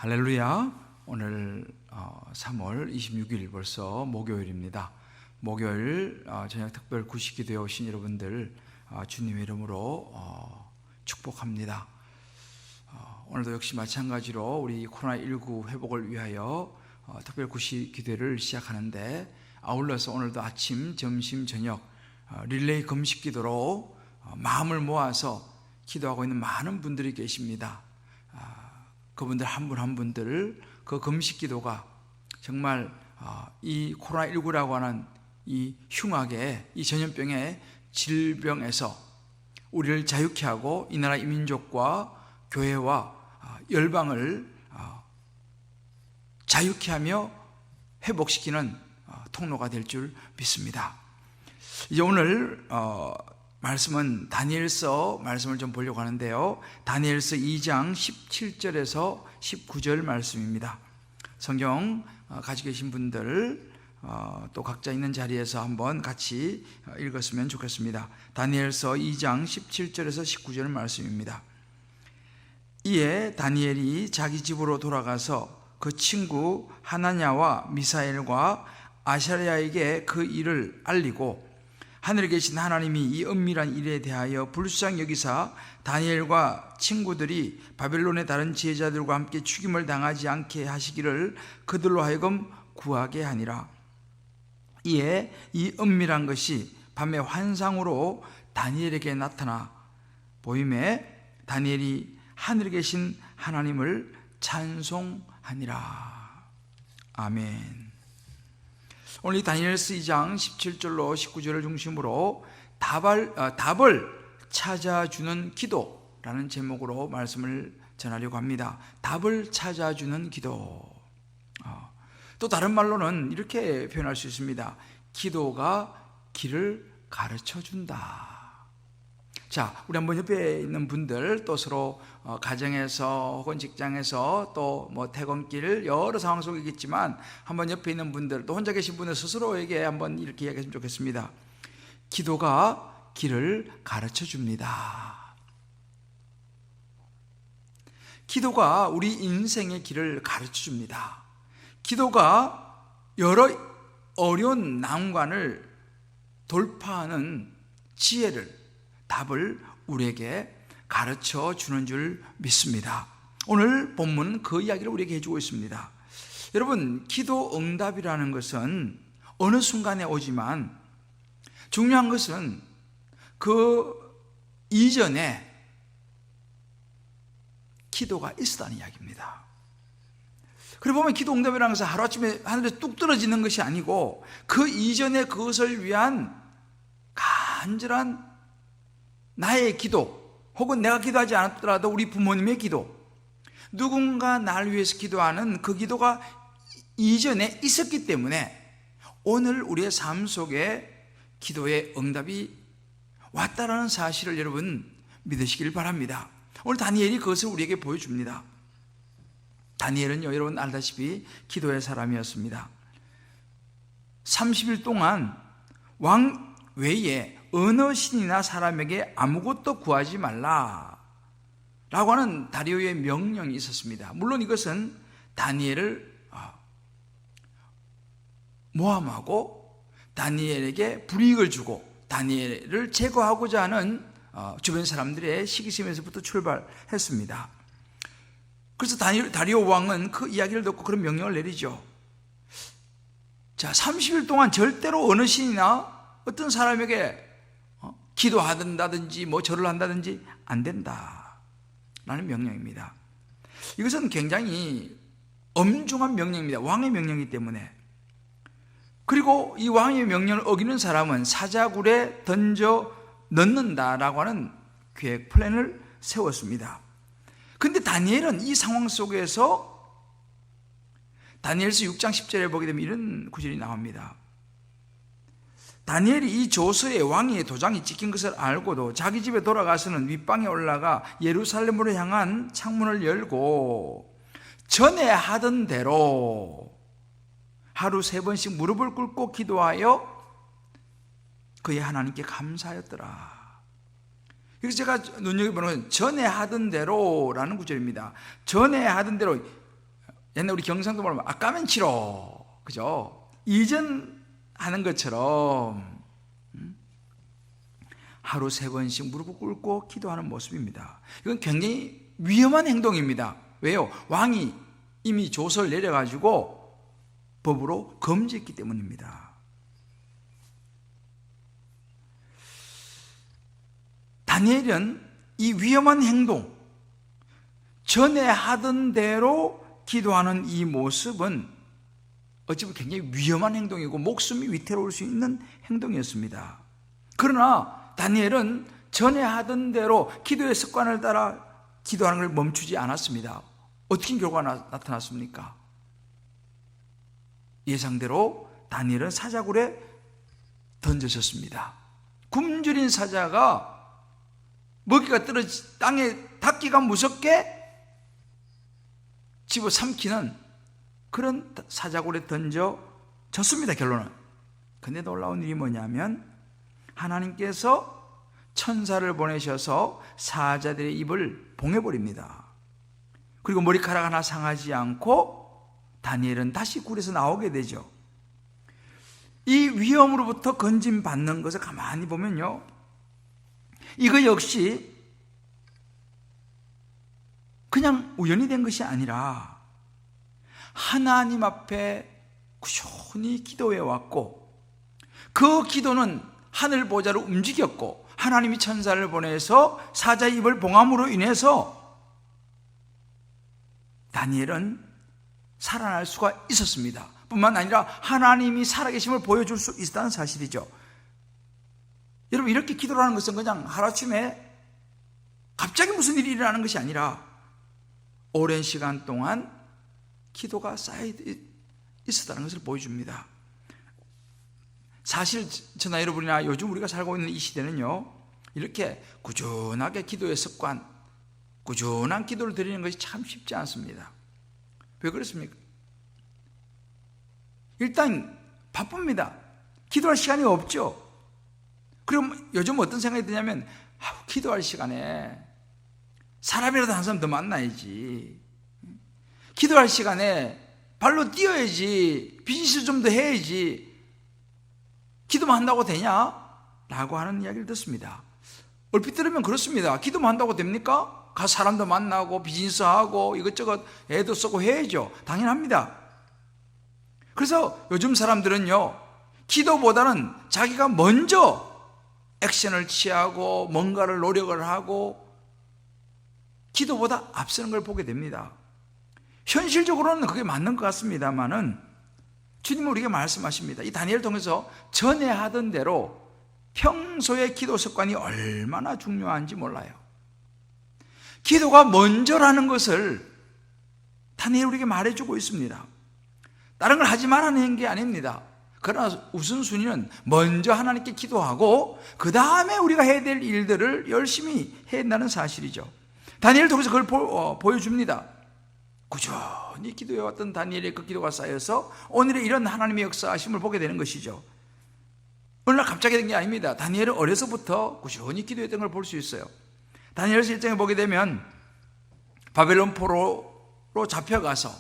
할렐루야. 오늘 3월 26일 벌써 목요일입니다. 목요일 저녁 특별 구식기도에 오신 여러분들 주님의 이름으로 축복합니다. 오늘도 역시 마찬가지로 우리 코로나19 회복을 위하여 특별 구식기도를 시작하는데, 아울러서 오늘도 아침, 점심, 저녁 릴레이 금식기도로 마음을 모아서 기도하고 있는 많은 분들이 계십니다. 그분들 한 분 한 분들 그 금식 기도가 정말 이 코로나19라고 하는 이 흉악의 이 전염병의 질병에서 우리를 자유케 하고 이 나라 이민족과 교회와 열방을 자유케 하며 회복시키는 통로가 될 줄 믿습니다. 이제 오늘 말씀은 다니엘서 말씀을 좀 보려고 하는데요, 다니엘서 2장 17절에서 19절 말씀입니다. 성경 가지고 계신 분들 또 각자 있는 자리에서 한번 같이 읽었으면 좋겠습니다. 다니엘서 2장 17절에서 19절 말씀입니다. 이에 다니엘이 자기 집으로 돌아가서 그 친구 하나냐와 미사엘과 아샤랴에게 그 일을 알리고, 하늘에 계신 하나님이 이 은밀한 일에 대하여 불쌍히 여기사 다니엘과 친구들이 바벨론의 다른 지혜자들과 함께 죽임을 당하지 않게 하시기를 그들로 하여금 구하게 하니라. 이에 이 은밀한 것이 밤의 환상으로 다니엘에게 나타나 보임에 다니엘이 하늘에 계신 하나님을 찬송하니라. 아멘. 오늘 이 다니엘서 2장 17절로 19절을 중심으로 답을 찾아주는 기도라는 제목으로 말씀을 전하려고 합니다. 답을 찾아주는 기도. 또 다른 말로는 이렇게 표현할 수 있습니다. 기도가 길을 가르쳐준다. 자, 우리 한번 옆에 있는 분들, 또 서로 가정에서 혹은 직장에서 또 뭐 퇴근길 여러 상황 속에 있겠지만, 한번 옆에 있는 분들, 또 혼자 계신 분들 스스로에게 한번 이렇게 이야기했으면 좋겠습니다. 기도가 길을 가르쳐 줍니다. 기도가 우리 인생의 길을 가르쳐 줍니다. 기도가 여러 어려운 난관을 돌파하는 지혜를, 답을 우리에게 가르쳐 주는 줄 믿습니다. 오늘 본문은 그 이야기를 우리에게 해주고 있습니다. 여러분, 기도 응답이라는 것은 어느 순간에 오지만 중요한 것은 그 이전에 기도가 있었다는 이야기입니다. 그리고 보면 기도 응답이라는 것은 하루아침에 하늘에서 뚝 떨어지는 것이 아니고, 그 이전에 그것을 위한 간절한 나의 기도, 혹은 내가 기도하지 않았더라도 우리 부모님의 기도, 누군가 나를 위해서 기도하는 그 기도가 이전에 있었기 때문에 오늘 우리의 삶 속에 기도의 응답이 왔다라는 사실을 여러분 믿으시길 바랍니다. 오늘 다니엘이 그것을 우리에게 보여줍니다. 다니엘은요, 여러분 알다시피 기도의 사람이었습니다. 30일 동안 왕 외에 어느 신이나 사람에게 아무것도 구하지 말라 라고 하는 다리오의 명령이 있었습니다. 물론 이것은 다니엘을 모함하고 다니엘에게 불이익을 주고 다니엘을 제거하고자 하는 주변 사람들의 시기심에서부터 출발했습니다. 그래서 다리오 왕은 그 이야기를 듣고 그런 명령을 내리죠. 자, 30일 동안 절대로 어느 신이나 어떤 사람에게 기도한다든지 뭐 절을 한다든지 안 된다 라는 명령입니다. 이것은 굉장히 엄중한 명령입니다. 왕의 명령이기 때문에. 그리고 이 왕의 명령을 어기는 사람은 사자굴에 던져 넣는다라고 하는 계획 플랜을 세웠습니다. 그런데 다니엘은 이 상황 속에서 다니엘서 6장 10절에 보게 되면 이런 구절이 나옵니다. 다니엘이 이 조서에 왕의 도장이 찍힌 것을 알고도 자기 집에 돌아가서는 윗방에 올라가 예루살렘으로 향한 창문을 열고 전에 하던 대로 하루 3번씩 무릎을 꿇고 기도하여 그의 하나님께 감사하였더라. 그래서 제가 눈여겨보는 건 전에 하던 대로라는 구절입니다. 전에 하던 대로, 옛날 우리 경상도 말하면 아까면 치러, 그죠? 이전하는 것처럼 하루 3번씩 무릎을 꿇고 기도하는 모습입니다. 이건 굉장히 위험한 행동입니다. 왜요? 왕이 이미 조서를 내려가지고 법으로 금지했기 때문입니다. 다니엘은 이 위험한 행동, 전에 하던 대로 기도하는 이 모습은 어찌 보면 굉장히 위험한 행동이고 목숨이 위태로울 수 있는 행동이었습니다. 그러나 다니엘은 전에 하던 대로 기도의 습관을 따라 기도하는 걸 멈추지 않았습니다. 어떻게 결과가 나타났습니까? 예상대로 다니엘은 사자굴에 던져졌습니다. 굶주린 사자가 먹이가 떨어지 땅에 닿기가 무섭게 집어삼키는 그런 사자굴에 던져졌습니다. 결론은. 근데 놀라운 일이 뭐냐면 하나님께서 천사를 보내셔서 사자들의 입을 봉해버립니다. 그리고 머리카락 하나 상하지 않고 다니엘은 다시 굴에서 나오게 되죠. 이 위험으로부터 건짐받는 것을 가만히 보면요, 이거 역시 그냥 우연히 된 것이 아니라 하나님 앞에 꾸준히 기도해 왔고, 그 기도는 하늘 보좌로 움직였고, 하나님이 천사를 보내서 사자의 입을 봉함으로 인해서 다니엘은 살아날 수가 있었습니다. 뿐만 아니라 하나님이 살아계심을 보여줄 수 있다는 사실이죠. 여러분, 이렇게 기도를 하는 것은 그냥 하루아침에 갑자기 무슨 일이 일어나는 것이 아니라 오랜 시간 동안 기도가 쌓여 있었다는 것을 보여줍니다. 사실 저나 여러분이나 요즘 우리가 살고 있는 이 시대는요, 이렇게 꾸준하게 기도의 습관, 꾸준한 기도를 드리는 것이 참 쉽지 않습니다. 왜 그렇습니까? 일단 바쁩니다. 기도할 시간이 없죠. 그럼 요즘 어떤 생각이 드냐면, 기도할 시간에 사람이라도 한 사람 더 만나야지, 기도할 시간에 발로 뛰어야지, 비즈니스 좀 더 해야지, 기도만 한다고 되냐? 라고 하는 이야기를 듣습니다. 얼핏 들으면 그렇습니다. 기도만 한다고 됩니까? 가서 사람도 만나고 비즈니스하고 이것저것 애도 쓰고 해야죠. 당연합니다. 그래서 요즘 사람들은요, 기도보다는 자기가 먼저 액션을 취하고 뭔가를 노력을 하고 기도보다 앞서는 걸 보게 됩니다. 현실적으로는 그게 맞는 것 같습니다만은 주님은 우리에게 말씀하십니다. 이 다니엘을 통해서 전에 하던 대로 평소의 기도 습관이 얼마나 중요한지 몰라요. 기도가 먼저라는 것을 다니엘이 우리에게 말해주고 있습니다. 다른 걸 하지 말라는 게 아닙니다. 그러나 우선순위는 먼저 하나님께 기도하고 그 다음에 우리가 해야 될 일들을 열심히 해야 한다는 사실이죠. 다니엘을 통해서 그걸 보여줍니다. 꾸준히 기도해왔던 다니엘의 그 기도가 쌓여서 오늘의 이런 하나님의 역사하심을 보게 되는 것이죠. 어느 날 갑자기 된 게 아닙니다. 다니엘은 어려서부터 꾸준히 기도했던 걸 볼 수 있어요. 다니엘서 1장에 보게 되면 바벨론 포로로 잡혀가서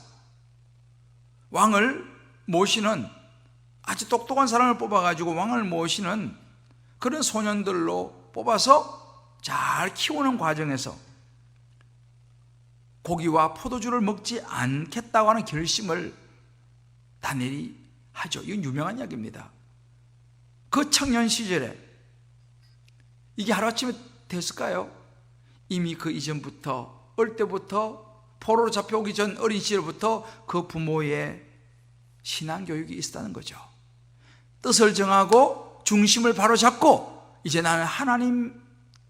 왕을 모시는, 아주 똑똑한 사람을 뽑아가지고 왕을 모시는 그런 소년들로 뽑아서 잘 키우는 과정에서 고기와 포도주를 먹지 않겠다고 하는 결심을 다니엘이 하죠. 이건 유명한 이야기입니다. 그 청년 시절에 이게 하루아침에 됐을까요? 이미 그 이전부터, 어릴 때부터, 포로로 잡혀오기 전 어린 시절부터 그 부모의 신앙교육이 있었다는 거죠. 뜻을 정하고 중심을 바로잡고 이제 나는 하나님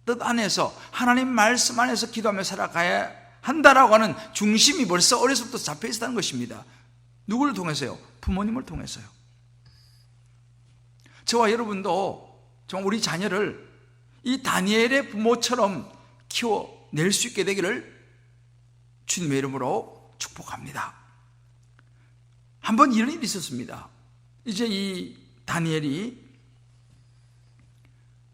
뜻 안에서, 하나님 말씀 안에서 기도하며 살아가야 한다라고 하는 중심이 벌써 어려서부터 잡혀 있었다는 것입니다. 누구를 통해서요? 부모님을 통해서요. 저와 여러분도 정말 우리 자녀를 이 다니엘의 부모처럼 키워낼 수 있게 되기를 주님의 이름으로 축복합니다. 한번 이런 일이 있었습니다. 이제 이 다니엘이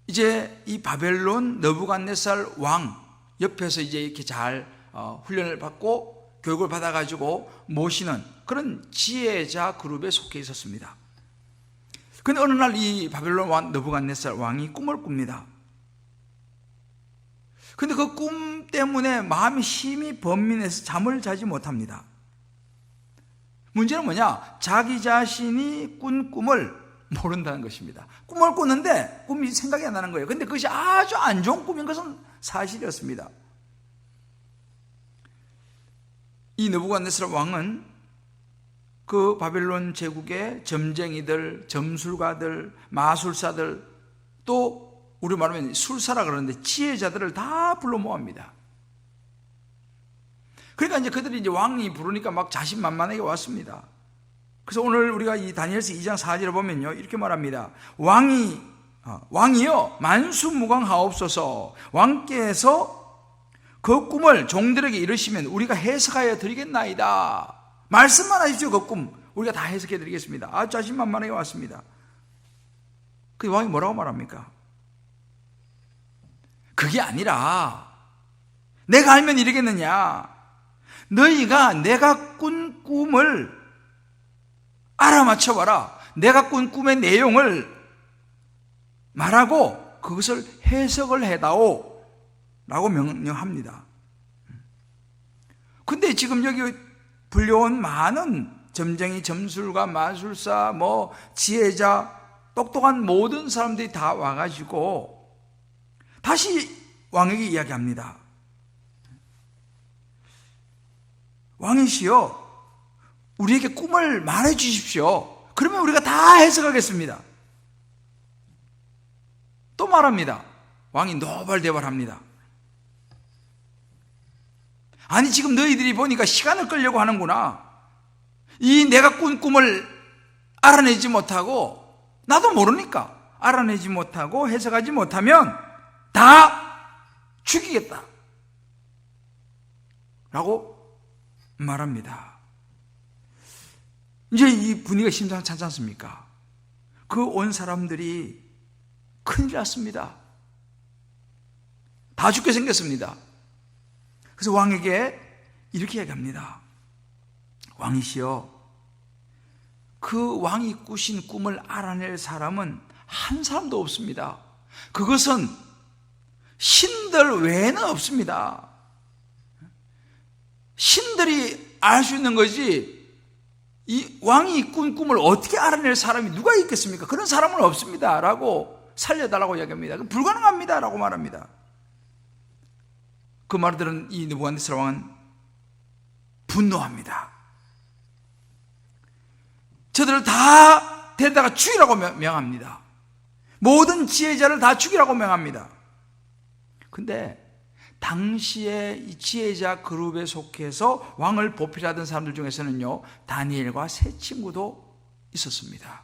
이제 이 바벨론 느부갓네살 왕 옆에서 이제 이렇게 잘 훈련을 받고 교육을 받아가지고 모시는 그런 지혜자 그룹에 속해 있었습니다. 근데 어느 날 이 바벨론 왕 느부갓네살 왕이 꿈을 꿉니다. 근데 그 꿈 때문에 마음이 심히 번민해서 잠을 자지 못합니다. 문제는 뭐냐? 자기 자신이 꾼 꿈을 모른다는 것입니다. 꿈을 꿨는데 꿈이 생각이 안 나는 거예요. 근데 그것이 아주 안 좋은 꿈인 것은 사실이었습니다. 이 느부갓네살 왕은 그 바벨론 제국의 점쟁이들, 점술가들, 마술사들, 또 우리 말하면 술사라 그러는데 지혜자들을 다 불러 모읍니다. 그러니까 이제 그들이 이제 왕이 부르니까 막 자신만만하게 왔습니다. 그래서 오늘 우리가 이 다니엘서 2장 4절을 보면요, 이렇게 말합니다. 왕이여 만수무강하옵소서. 왕께서 그 꿈을 종들에게 이르시면 우리가 해석하여 드리겠나이다. 말씀만 하십시오. 그 꿈 우리가 다 해석해 드리겠습니다. 아주 자신만만하게 왔습니다. 그 왕이 뭐라고 말합니까? 그게 아니라 내가 알면 이러겠느냐? 너희가 내가 꾼 꿈을 알아맞혀봐라. 내가 꾼 꿈의 내용을 말하고 그것을 해석을 해다오 라고 명령합니다. 근데 지금 여기 불려온 많은 점쟁이, 점술가, 마술사, 지혜자, 똑똑한 모든 사람들이 다 와가지고 다시 왕에게 이야기합니다. 왕이시여, 우리에게 꿈을 말해 주십시오. 그러면 우리가 다 해석하겠습니다. 또 말합니다. 왕이 노발대발합니다. 아니 지금 너희들이 보니까 시간을 끌려고 하는구나. 이 내가 꾼 꿈을 알아내지 못하고, 나도 모르니까 알아내지 못하고 해석하지 못하면 다 죽이겠다 라고 말합니다. 이제 이 분위기가 심상찮지 않습니까? 그 온 사람들이 큰일 났습니다. 다 죽게 생겼습니다. 그래서 왕에게 이렇게 얘기합니다. 왕이시여, 그 왕이 꾸신 꿈을 알아낼 사람은 한 사람도 없습니다. 그것은 신들 외에는 없습니다. 신들이 알 수 있는 거지, 이 왕이 꾼 꿈을 어떻게 알아낼 사람이 누가 있겠습니까? 그런 사람은 없습니다 라고 살려달라고 이야기합니다. 불가능합니다 라고 말합니다. 그 말을 들은 이 느부갓네살 왕은 분노합니다. 저들을 다 데려다가 죽이라고 명합니다. 모든 지혜자를 다 죽이라고 명합니다. 근데 당시에 이 지혜자 그룹에 속해서 왕을 보필하던 사람들 중에서는요, 다니엘과 세 친구도 있었습니다.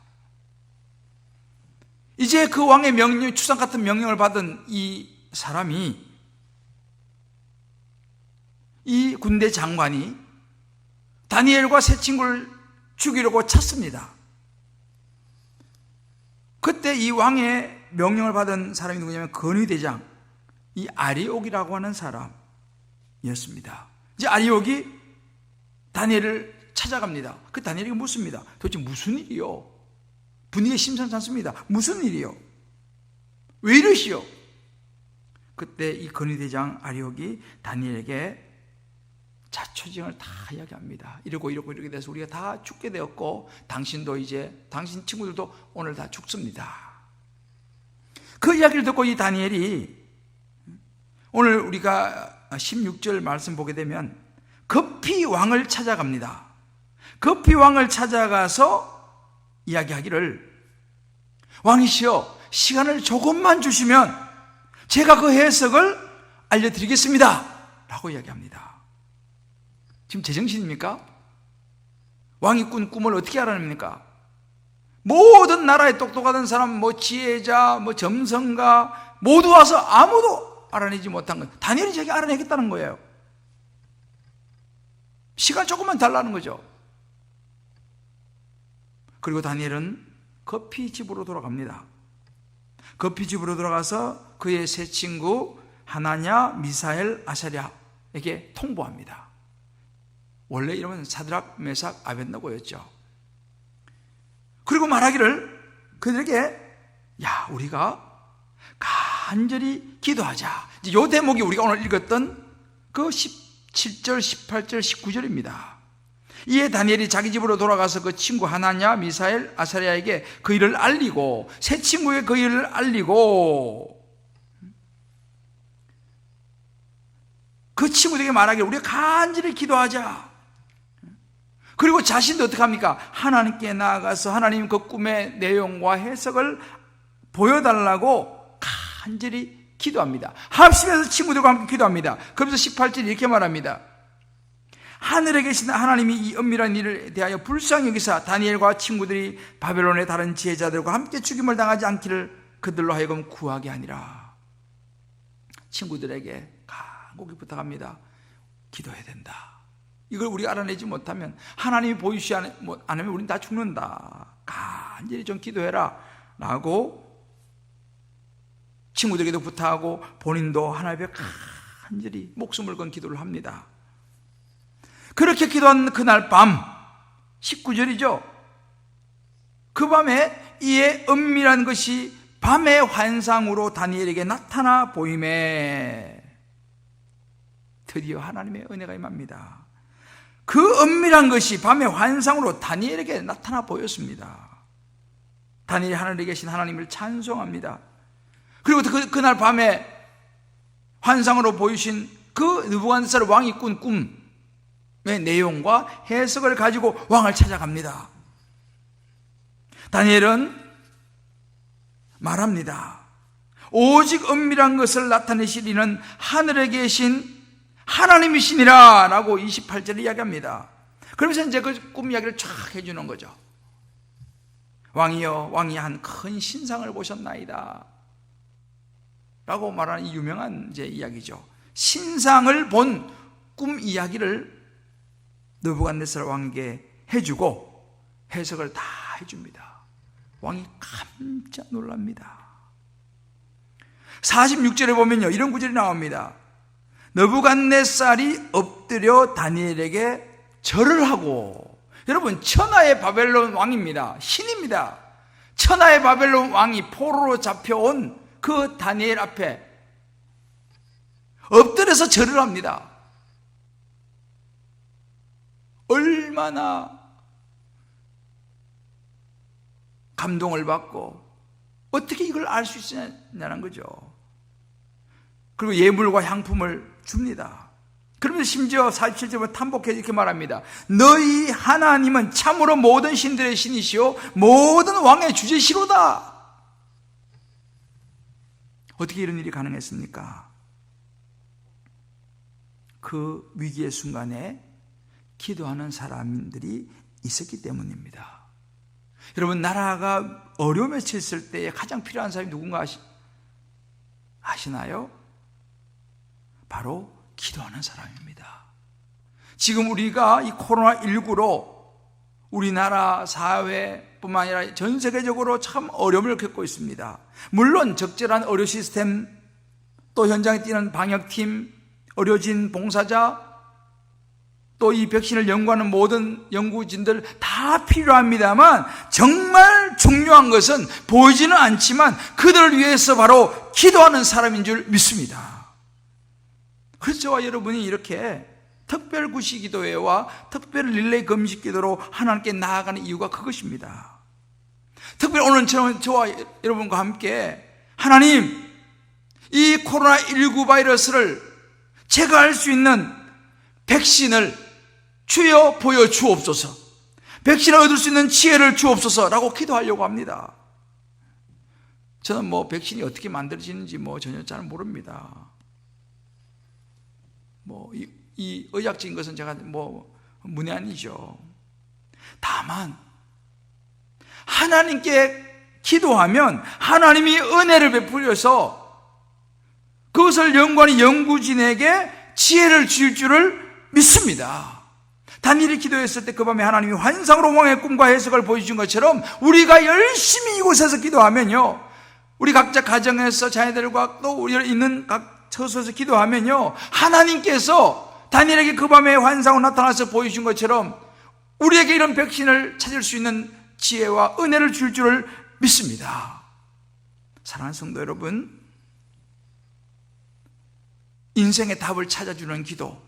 이제 그 왕의 명령, 추상 같은 명령을 받은 이 사람이, 이 군대 장관이 다니엘과 세 친구를 죽이려고 찼습니다. 그때 이 왕의 명령을 받은 사람이 누구냐면 건의대장, 이 아리옥이라고 하는 사람이었습니다. 이제 아리옥이 다니엘을 찾아갑니다. 그 다니엘에게 묻습니다. 도대체 무슨 일이요? 분위기가 심상치 않습니다. 무슨 일이요? 왜 이러시오? 그때 이 건의대장 아리옥이 다니엘에게 자초지종을 다 이야기합니다. 이렇게 돼서 우리가 다 죽게 되었고, 당신도 이제, 당신 친구들도 오늘 다 죽습니다. 그 이야기를 듣고 이 다니엘이, 오늘 우리가 16절 말씀 보게 되면 급히 왕을 찾아갑니다. 급히 왕을 찾아가서 이야기하기를, 왕이시여, 시간을 조금만 주시면 제가 그 해석을 알려드리겠습니다 라고 이야기합니다. 지금 제정신입니까? 왕이 꾼 꿈을 어떻게 알아냅니까? 모든 나라에 똑똑하던 사람, 지혜자, 점성가 모두 와서 아무도 알아내지 못한 것, 다니엘이 자기 알아내겠다는 거예요. 시간 조금만 달라는 거죠. 그리고 다니엘은 급히 집으로 돌아갑니다. 급히 집으로 돌아가서 그의 세 친구 하나냐, 미사엘, 아사랴에게 통보합니다. 원래 이름은 사드락, 메삭, 아벳느고였죠. 그리고 말하기를 그들에게 야, 우리가 간절히 기도하자. 이제 요 대목이 우리가 오늘 읽었던 그 17절, 18절, 19절입니다. 이에 다니엘이 자기 집으로 돌아가서 그 친구 하나냐, 미사엘, 아사랴에게 그 일을 알리고 새 친구에게 그 일을 알리고 그 친구들에게 말하기를 우리가 간절히 기도하자. 그리고 자신도 어떻게 합니까? 하나님께 나아가서 하나님 그 꿈의 내용과 해석을 보여달라고 간절히 기도합니다. 합심해서 친구들과 함께 기도합니다. 그러면서 18절 이렇게 말합니다. 하늘에 계신 하나님이 이 은밀한 일을 대하여 불쌍히 여기사 다니엘과 친구들이 바벨론의 다른 지혜자들과 함께 죽임을 당하지 않기를 그들로 하여금 구하게 하니라. 친구들에게 간곡히 부탁합니다. 기도해야 된다. 이걸 우리가 알아내지 못하면 하나님이 보이시지 않으면 우리는 다 죽는다. 간절히 좀 기도해라 라고 친구들에게도 부탁하고 본인도 하나님 앞에 간절히 목숨을 건 기도를 합니다. 그렇게 기도한 그날 밤 19절이죠. 그 밤에 이에 은밀한 것이 밤의 환상으로 다니엘에게 나타나 보임에 드디어 하나님의 은혜가 임합니다. 그 은밀한 것이 밤의 환상으로 다니엘에게 나타나 보였습니다. 다니엘이 하늘에 계신 하나님을 찬송합니다. 그리고 그날 밤에 환상으로 보이신 그 느부갓네살 왕이 꾼 꿈의 내용과 해석을 가지고 왕을 찾아갑니다. 다니엘은 말합니다. 오직 은밀한 것을 나타내시리는 하늘에 계신 하나님이시니라 라고 28절에 이야기합니다. 그러면서 이제 그 꿈 이야기를 쫙 해주는 거죠. 왕이여, 왕이 한 큰 신상을 보셨나이다 라고 말하는 이 유명한 이제 이야기죠. 신상을 본 꿈 이야기를 느부갓네살 왕에게 해주고 해석을 다 해줍니다. 왕이 깜짝 놀랍니다. 46절에 보면요, 이런 구절이 나옵니다. 느부갓네살이 엎드려 다니엘에게 절을 하고, 여러분 천하의 바벨론 왕입니다. 신입니다. 천하의 바벨론 왕이 포로로 잡혀온 그 다니엘 앞에 엎드려서 절을 합니다. 얼마나 감동을 받고 어떻게 이걸 알 수 있느냐는 거죠. 그리고 예물과 향품을 줍니다. 그러면서 심지어 47절에 탐복해 이렇게 말합니다. 너희 하나님은 참으로 모든 신들의 신이시오 모든 왕의 주제시로다. 어떻게 이런 일이 가능했습니까? 그 위기의 순간에 기도하는 사람들이 있었기 때문입니다. 여러분, 나라가 어려움에 처했을 때에 가장 필요한 사람이 누군가 아시나요? 바로 기도하는 사람입니다. 지금 우리가 이 코로나19로 우리나라 사회뿐만 아니라 전 세계적으로 참 어려움을 겪고 있습니다. 물론 적절한 의료 시스템, 또 현장에 뛰는 방역팀, 의료진, 봉사자, 또 이 백신을 연구하는 모든 연구진들 다 필요합니다만 정말 중요한 것은 보이지는 않지만 그들을 위해서 바로 기도하는 사람인 줄 믿습니다. 그래서 저와 여러분이 이렇게 특별 구시 기도회와 특별 릴레이 금식 기도로 하나님께 나아가는 이유가 그것입니다. 특별히 오늘 저와 여러분과 함께 하나님, 이 코로나19 바이러스를 제거할 수 있는 백신을 주여 보여주옵소서, 백신을 얻을 수 있는 지혜를 주옵소서라고 기도하려고 합니다. 저는 백신이 어떻게 만들어지는지 전혀 잘 모릅니다. 이 의학적인 것은 제가 문외한이죠. 다만 하나님께 기도하면 하나님이 은혜를 베풀어서 그것을 연구하는 연구진에게 지혜를 주실 줄을 믿습니다. 다니엘이 기도했을 때 그 밤에 하나님이 환상으로 왕의 꿈과 해석을 보여주신 것처럼 우리가 열심히 이곳에서 기도하면요, 우리 각자 가정에서 자녀들과 또 우리 있는 각 처소에서 기도하면요, 하나님께서 다니엘에게 그 밤에 환상으로 나타나서 보여준 것처럼 우리에게 이런 백신을 찾을 수 있는 지혜와 은혜를 줄 줄을 믿습니다. 사랑하는 성도 여러분, 인생의 답을 찾아주는 기도,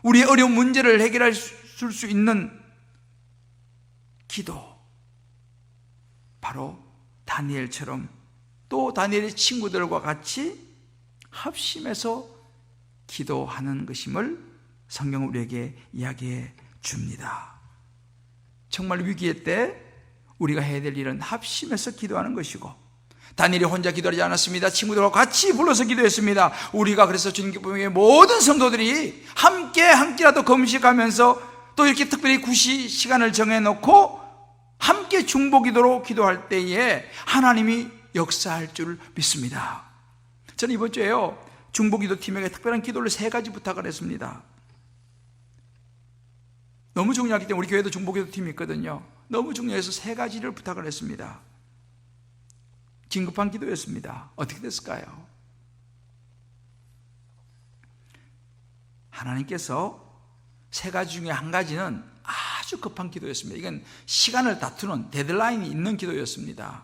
우리의 어려운 문제를 해결할 수 있는 기도, 바로 다니엘처럼 또 다니엘의 친구들과 같이 합심해서 기도하는 것임을 성경은 우리에게 이야기해 줍니다. 정말 위기의 때 우리가 해야 될 일은 합심해서 기도하는 것이고, 다니엘이 혼자 기도하지 않았습니다. 친구들과 같이 불러서 기도했습니다. 우리가 그래서 주님께 모든 성도들이 함께 한 끼라도 금식하면서 또 이렇게 특별히 구시 시간을 정해놓고 함께 중보기도로 기도할 때에 하나님이 역사할 줄 믿습니다. 저는 이번 주에요, 중보기도팀에게 특별한 기도를 3가지 부탁을 했습니다. 너무 중요하기 때문에 우리 교회도 중보기도팀이 있거든요. 너무 중요해서 3가지를 부탁을 했습니다. 긴급한 기도였습니다. 어떻게 됐을까요? 하나님께서 3가지 중에 1가지는 아주 급한 기도였습니다. 이건 시간을 다투는 데드라인이 있는 기도였습니다.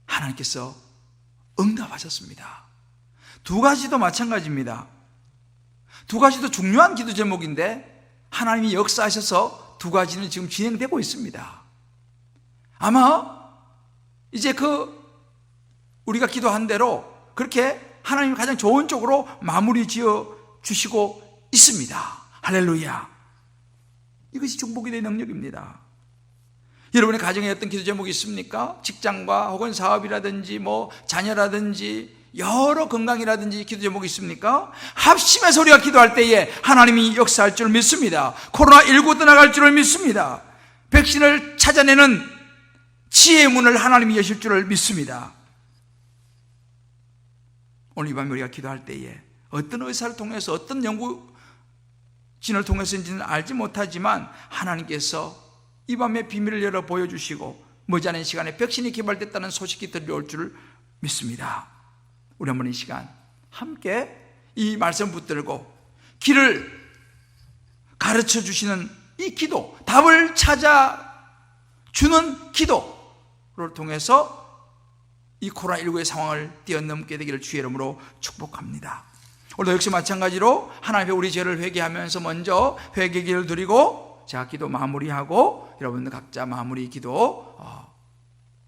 하나님께서 응답하셨습니다. 2가지도 마찬가지입니다. 2가지도 중요한 기도 제목인데 하나님이 역사하셔서 2가지는 지금 진행되고 있습니다. 아마 이제 우리가 기도한 대로 그렇게 하나님이 가장 좋은 쪽으로 마무리 지어 주시고 있습니다. 할렐루야. 이것이 중보기도의 능력입니다. 여러분의 가정에 어떤 기도 제목이 있습니까? 직장과 혹은 사업이라든지 자녀라든지 여러 건강이라든지 기도 제목이 있습니까? 합심해서 우리가 기도할 때에 하나님이 역사할 줄 믿습니다. 코로나19 떠나갈 줄을 믿습니다. 백신을 찾아내는 지혜의 문을 하나님이 여실 줄을 믿습니다. 오늘 이 밤에 우리가 기도할 때에 어떤 의사를 통해서 어떤 연구진을 통해서인지는 알지 못하지만 하나님께서 이 밤에 비밀을 열어 보여주시고 머지않은 시간에 백신이 개발됐다는 소식이 들려올 줄을 믿습니다. 우리 한번 이 시간 함께 이 말씀 붙들고 길을 가르쳐 주시는 이 기도, 답을 찾아주는 기도를 통해서 이 코로나19의 상황을 뛰어넘게 되기를 주의 이름으로 축복합니다. 오늘도 역시 마찬가지로 하나님 앞에 우리 죄를 회개하면서 먼저 회개기를 드리고 제가 기도 마무리하고 여러분들 각자 마무리 기도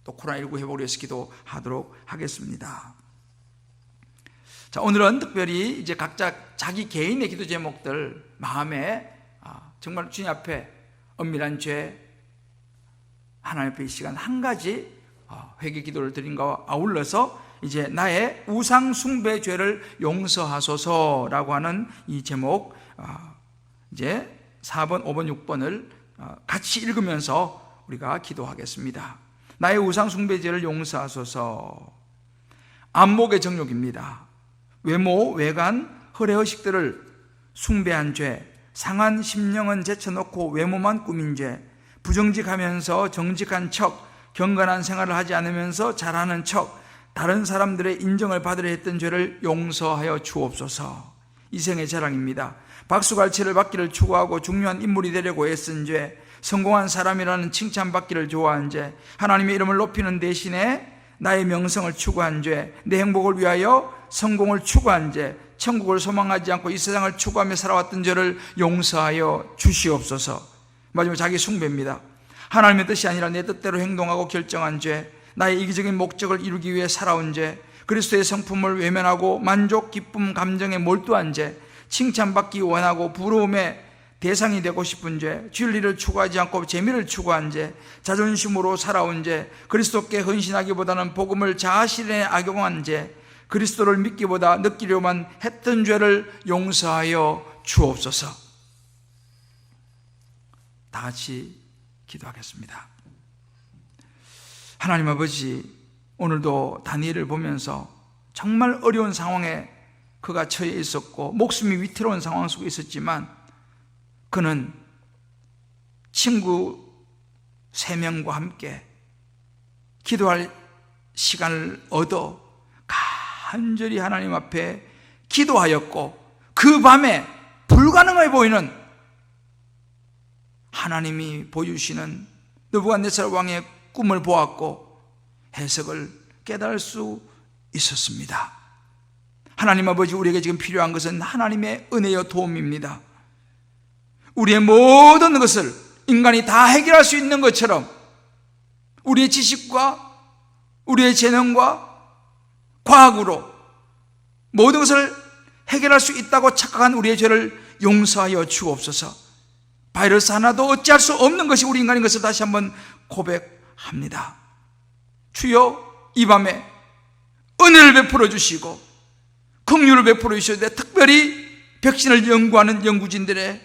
또 코로나19 회복을 위해서 기도하도록 하겠습니다. 자, 오늘은 특별히 이제 각자 자기 개인의 기도 제목들 마음에 정말 주님 앞에 엄밀한 죄 하나님 앞에 이 시간 1가지 회개 기도를 드린 것과 아울러서 이제 나의 우상 숭배 죄를 용서하소서라고 하는 이 제목 이제 4번, 5번, 6번을 같이 읽으면서 우리가 기도하겠습니다. 나의 우상 숭배 죄를 용서하소서. 안목의 정욕입니다. 외모, 외관, 허례허식들을 숭배한 죄, 상한 심령은 제쳐놓고 외모만 꾸민 죄, 부정직하면서 정직한 척, 경건한 생활을 하지 않으면서 잘하는 척, 다른 사람들의 인정을 받으려 했던 죄를 용서하여 주옵소서. 이생의 자랑입니다. 박수갈채를 받기를 추구하고 중요한 인물이 되려고 애쓴 죄, 성공한 사람이라는 칭찬받기를 좋아한 죄, 하나님의 이름을 높이는 대신에 나의 명성을 추구한 죄, 내 행복을 위하여 성공을 추구한 죄, 천국을 소망하지 않고 이 세상을 추구하며 살아왔던 죄를 용서하여 주시옵소서. 마지막 자기 숭배입니다. 하나님의 뜻이 아니라 내 뜻대로 행동하고 결정한 죄, 나의 이기적인 목적을 이루기 위해 살아온 죄, 그리스도의 성품을 외면하고 만족, 기쁨, 감정에 몰두한 죄, 칭찬받기 원하고 부러움의 대상이 되고 싶은 죄, 진리를 추구하지 않고 재미를 추구한 죄, 자존심으로 살아온 죄, 그리스도께 헌신하기보다는 복음을 자아실현에 악용한 죄, 그리스도를 믿기보다 느끼려만 했던 죄를 용서하여 주옵소서. 다 같이 기도하겠습니다. 하나님 아버지, 오늘도 다니엘을 보면서 정말 어려운 상황에 그가 처해 있었고 목숨이 위태로운 상황 속에 있었지만 그는 친구 3명과 함께 기도할 시간을 얻어 간절히 하나님 앞에 기도하였고 그 밤에 불가능해 보이는 하나님이 보여주시는 느부갓네살 왕의 꿈을 보았고 해석을 깨달을 수 있었습니다. 하나님 아버지, 우리에게 지금 필요한 것은 하나님의 은혜여 도움입니다. 우리의 모든 것을 인간이 다 해결할 수 있는 것처럼 우리의 지식과 우리의 재능과 과학으로 모든 것을 해결할 수 있다고 착각한 우리의 죄를 용서하여 주옵소서. 바이러스 하나도 어찌할 수 없는 것이 우리 인간인 것을 다시 한번 고백합니다. 주여, 이 밤에 은혜를 베풀어 주시고 긍휼을 베풀어 주셔야 돼. 특별히 백신을 연구하는 연구진들의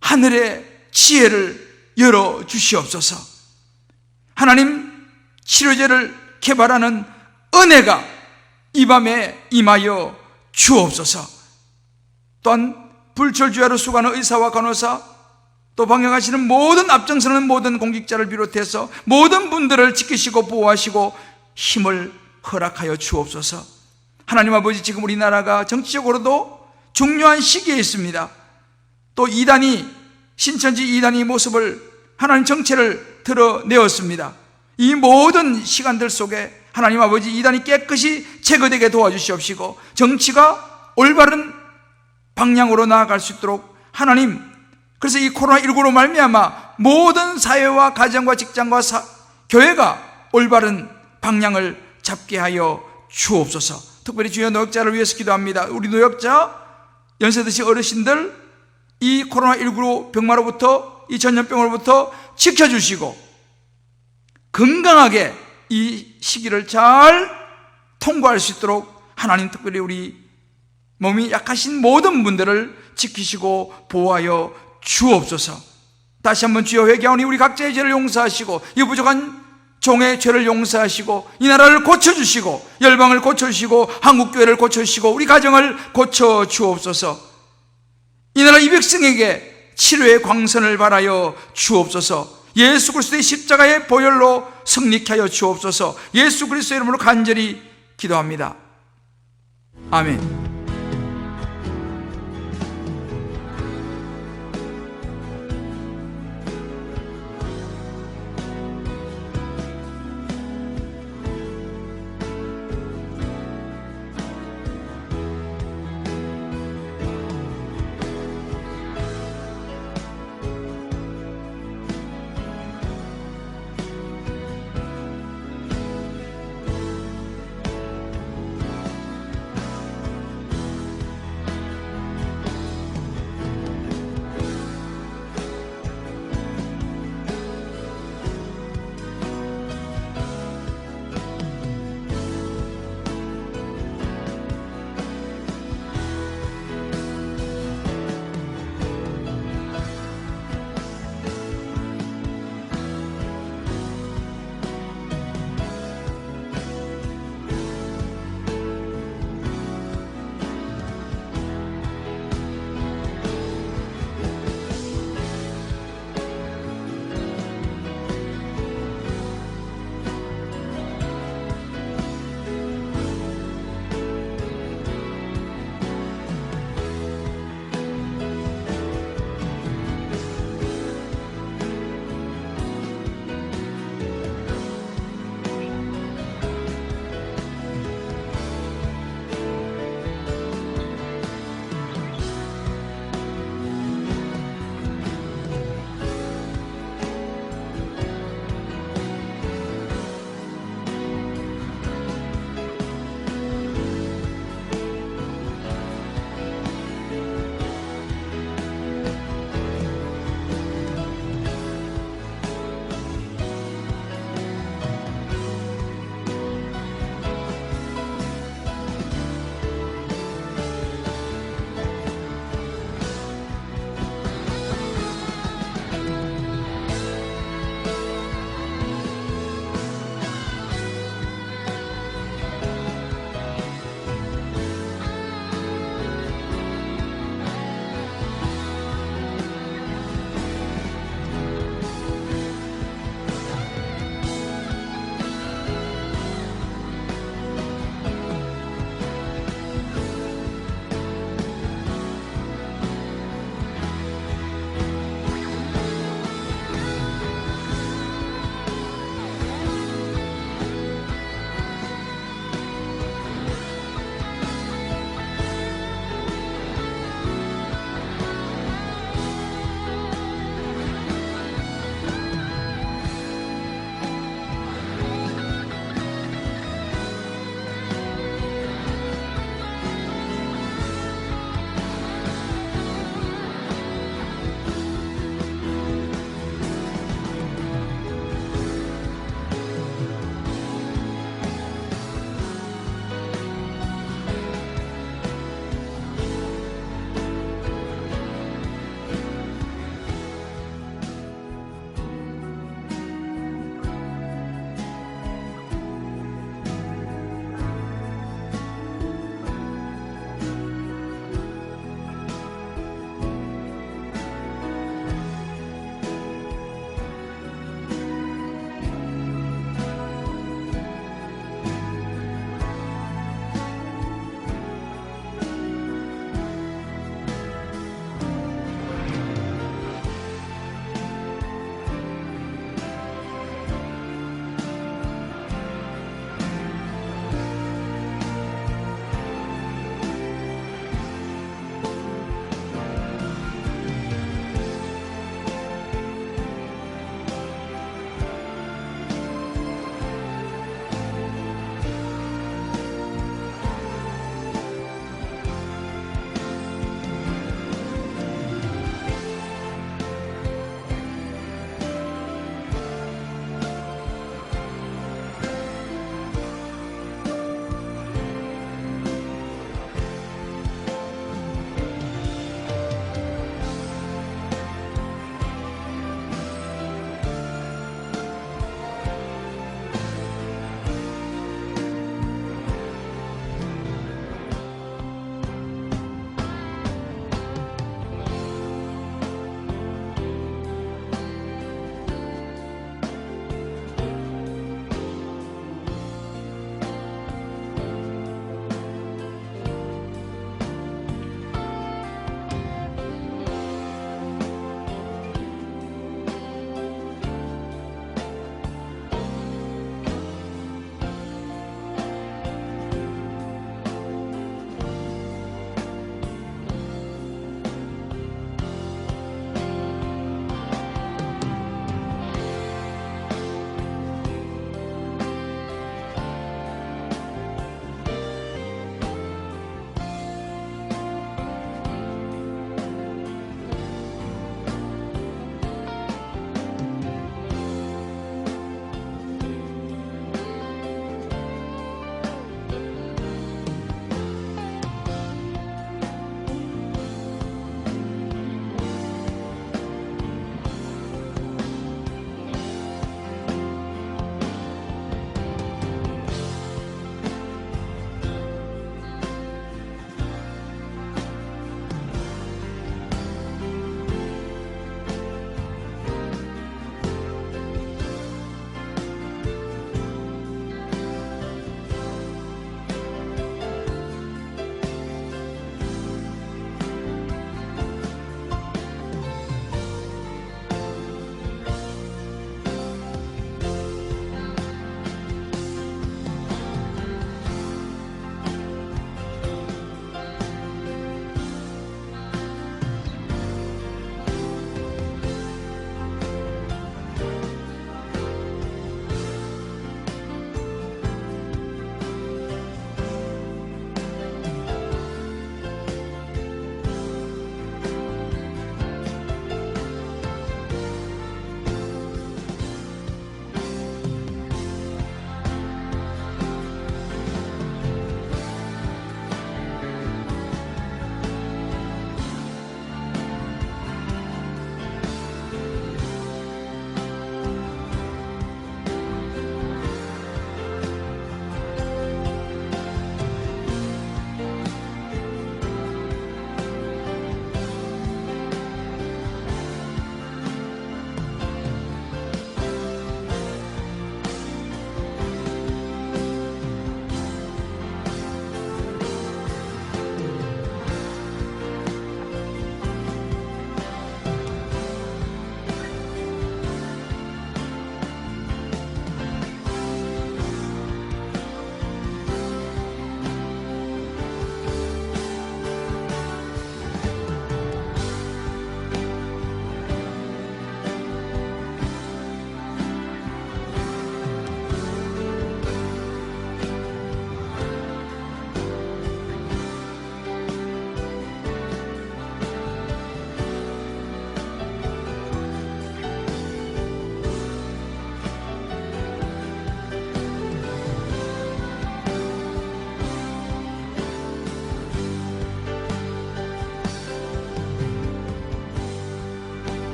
하늘의 지혜를 열어 주시옵소서. 하나님, 치료제를 개발하는 은혜가 이 밤에 임하여 주옵소서. 또한 불철주야로 수고하는 의사와 간호사, 또 방역하시는 모든 앞장서는 모든 공직자를 비롯해서 모든 분들을 지키시고 보호하시고 힘을 허락하여 주옵소서. 하나님 아버지, 지금 우리나라가 정치적으로도 중요한 시기에 있습니다. 또 신천지 이단이 모습을, 하나님 정체를 드러내었습니다. 이 모든 시간들 속에 하나님 아버지, 이단이 깨끗이 제거되게 도와주시옵시고 정치가 올바른 방향으로 나아갈 수 있도록 하나님, 그래서 이 코로나19로 말미암아 모든 사회와 가정과 직장과 교회가 올바른 방향을 잡게 하여 주옵소서. 특별히 주여, 노약자를 위해서 기도합니다. 우리 노약자, 연세 드신 어르신들 이 코로나19 병마로부터, 이 전염병으로부터 지켜주시고 건강하게 이 시기를 잘 통과할 수 있도록 하나님, 특별히 우리 몸이 약하신 모든 분들을 지키시고 보호하여 주옵소서. 다시 한번 주여, 회개하오니 우리 각자의 죄를 용서하시고 이 부족한 종의 죄를 용서하시고 이 나라를 고쳐주시고 열방을 고쳐주시고 한국교회를 고쳐주시고 우리 가정을 고쳐주옵소서. 이 나라 이 백성에게 치료의 광선을 발하여 주옵소서. 예수 그리스도의 십자가의 보혈로 승리케 하여 주옵소서. 예수 그리스도의 이름으로 간절히 기도합니다. 아멘.